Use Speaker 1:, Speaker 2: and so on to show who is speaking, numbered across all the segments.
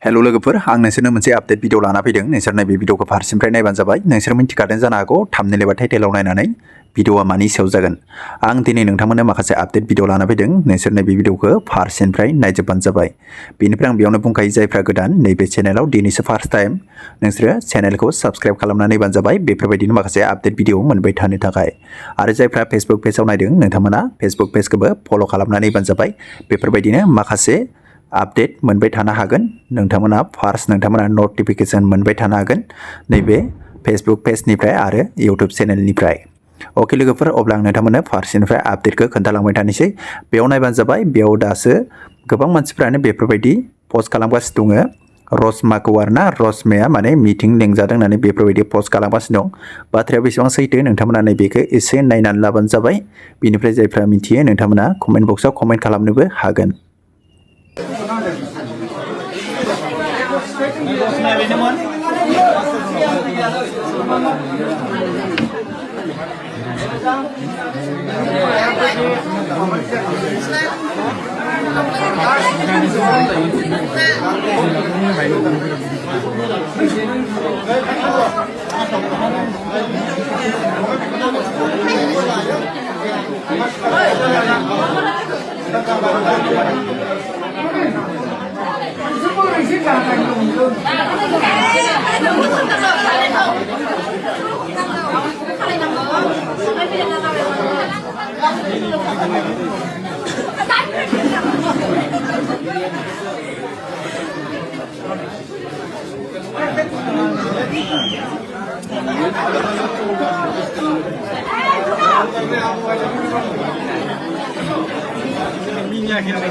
Speaker 1: Hello लोगोफोर आं नोंसोरनो मोनसे आपडेट भिडिअ लाना फैदों। नोंसोर नैबे भिडिअखौ फारसेनिफ्राय नायबानो जाबाय। नोंसोर मिन्थिखादों जानो हागौ थाम्बनेल एबा टाइटेलाव नायनानै भिडिअआ मानि सायाव जागोन। आं दिनै नोंथांमोननो माखासे आपडेट भिडिअ लाना फैदों। नोंसोर नैबे भिडिअखौ फारसेनिफ्राय नायजोबबानो जाबाय। बेनिफ्राय आं बेयावनो बुंखायो जायफ्रा गोदान नैबे चेनेलाव दिनैसो फार्स्ट टाइम नोंसोरो चेनेलखौ साबस्क्राइब खालामना नायबानो जाबाय। बेफोरबायदिनो माखासे आपडेट भिडिअ मोनबाय थानो थाखाय। आरो जायफ्रा फेसबुक पेजआव नायदों नोंथांमोना फेसबुक पेजखौबो फल' खालामना नायबानो जाबाय। बेफोरबायदिनो माखासे आपडेट मोनबाय थानो हागोन। नोंथांमोना फार्स्ट नोंथांमोना नटिफिकेशन मोनबाय थानो हागोन नैबे फेसबुक पेजनिफ्राय आरो इउट्युब चेनेलनिफ्राय। अके लोगोफोर, अब्ला आं नोंथांमोननो फारसेनिफ्राय आपडेटखौ खोन्थालांबाय थानोसै। बेयाव नायबानो जाबाय। बेयाव दासो गोबां मानसिफ्रानो बेफोरबायदि पस्ट खालामगासिनो दङ। रसमाखौ आरोना, रसमाया माने मिटिं लेंजादों होननानै बेफोरबायदि पस्ट खालामगासिनो दं। बाथ्राया बेसेबां सैथो नोंथांमोना नैबेखौ एसे नायनानै लाबानो जाबाय। बेनिफ्राय जायफ्रा मिथियो नोंथांमोना कमेन्ट बक्सआव कमेन्ट खालामनोबो हागोन।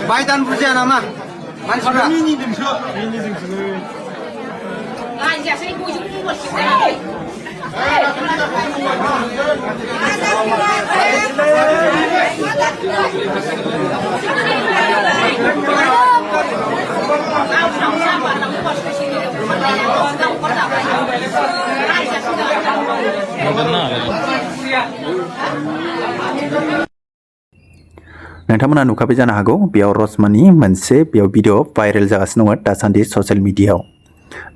Speaker 2: Gwdan Bla nama. Mansura. Mini dengso. Aja saya bujuk buat kita.
Speaker 1: नोंथांमोना नुखाबाय जानो हागौ बेयाव रसमानि मोनसे बेयाव भिडिअ भाइरेल जागासिनो दङ दासान्दि ससियेल मिडियायाव।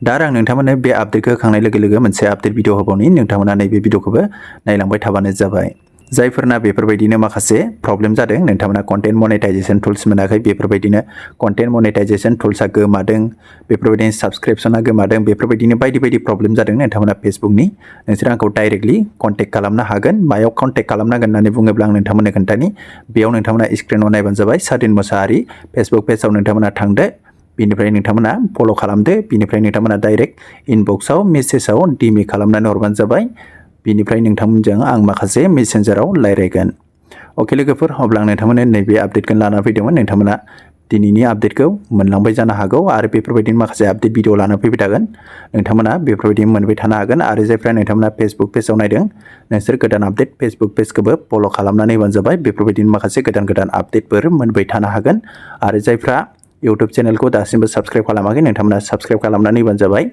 Speaker 1: दा आं नोंथांमोननो बे आपडेटखौ होखांनाय लोगो लोगो मोनसे आपडेट भिडिअ होबावनि। नोंथांमोना नैबे भिडिअखौबो नायलांबाय थाबानो जाबाय। जायफोरना बेफोरबायदिनो माखासे प्रब्लेम जादों, नोंथांमोना कन्टेन्ट मनेटाइजेशन टुल्स मोनाखै, बेफोरबायदिनो कन्टेन्ट मनेटाइजेशन टुल्सआ गोमादों, बेफोरबायदिनो साबस्क्रिप्शना गोमादों, बेफोरबायदिनो बायदि बायदि प्रब्लेम जादों नोंथांमोना फेसबुकनि। नोंसोर आंखौ डाइरेक्टलि कन्टेक्ट खालामनो हागोन। मायाव कन्टेक्ट खालामनांगोन होननानै बुङोब्ला आं नोंथांमोननो खोन्थानि। बेयाव नोंथांमोना स्क्रिनाव नायबानो जाबाय। सादिन मोसाहारि फेसबुक पेजाव नोंथांमोना थांदो। बिनिफ्राय नोंथांमोना फल' खालामदो। बिनिफ्राय नोंथांमोना डाइरेक्ट इनबक्सआव मेसेजाव डिएम खालामनानै हरबानो जाबाय। बिनिफ्राय नोंथांमोनजों आं माखासे मेसेन्जाराव रायज्लायगोन। अके लोगोफोर, अब्ला आं नोंथांमोननो नैबे आपडेटखौ लाना फैदोंमोन। नोंथांमोना दिनैनि आपडेटखौ मोनलांबाय जानो हागौ आरो बेफोरबायदिनो माखासे आपडेट भिडिअ लाना फैबाय थागोन। नोंथांमोना बेफोरबायदि मोनबाय थानो हागोन। आरो जायफ्रा नोंथांमोना फेसबुक पेजाव नायदों नोंसोर गोदान आपडेट फेसबुक पेजखौबो फल' खालामनानै होबानो जाबाय। बेफोरबायदिनो माखासे गोदान गोदान आपडेटफोर मोनबाय थानो हागोन। आरो जायफ्रा इउट्युब चेनेलखौ दासिमबो साबस्क्राइब खालामाखै नोंथांमोना साबस्क्राइब खालामनानै होबानो जाबाय।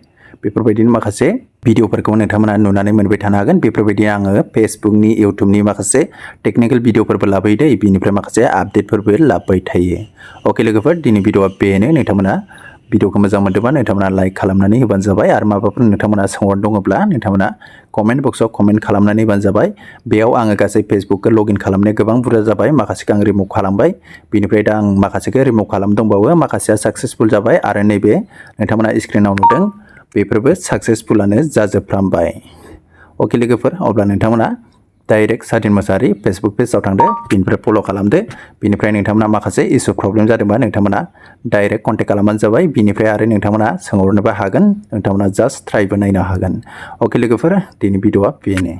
Speaker 1: बेफोरबायदिनो माखासे भिडिअफोरखौ नोंथांमोना नुनानै मोनबाय थानो हागोन। बेफोरबायदि आङो फेसबुकनि इउट्युबनि माखासे टेक्निकेल भिडिअफोरबो लाबोयो दै, बिनिफ्राय माखासे आपडेटफोरबो लाबोबाय थायो। अके लोगोफोर, दिनै भिडिअआ बेनो। नोंथांमोना भिडिअखौ मोजां मोनदोंबा नोंथांमोना लाइक खालामनानै होबानो जाबाय। आरो माबाफोर नोंथांमोना सोंहर दङब्ला नोंथांमोना कमेन्ट बक्सआव कमेन्ट खालामनानै होबानो जाबाय। बेयाव आङो गासै फेसबुकखौ लगइन खालामनाया गोबां बुरजा जाबाय। माखासेखौ आं रिमुभ खालामबाय। बिनिफ्राय दा आं माखासेखौ रिमुभ खालामदोंबावो। माखासेया साक्सेसफुल जाबाय आरो नैबे नोंथांमोना स्क्रिनाव नुदों बेफोरबो साक्सेसफुलानो जाजोबफ्रामबाय। अके लोगोफोर, अब्ला नोंथांमोना डाइरेक्ट सादिन मोसाहारि फेसबुक पेजाव थांदो, बिनिफ्राय फल' खालामदो। बिनिफ्राय नोंथांमोना माखासे इसु प्रब्लेम जादोंबा नोंथांमोना डाइरेक्ट कन्टेक्ट खालामबानो जाबाय। बिनिफ्राय आरो नोंथांमोना सोंहरनोबो हागोन। नोंथांमोना जास्ट ट्राइबो नायनो हागोन। अके लोगोफोर, दिनै भिडिअआ बेनो।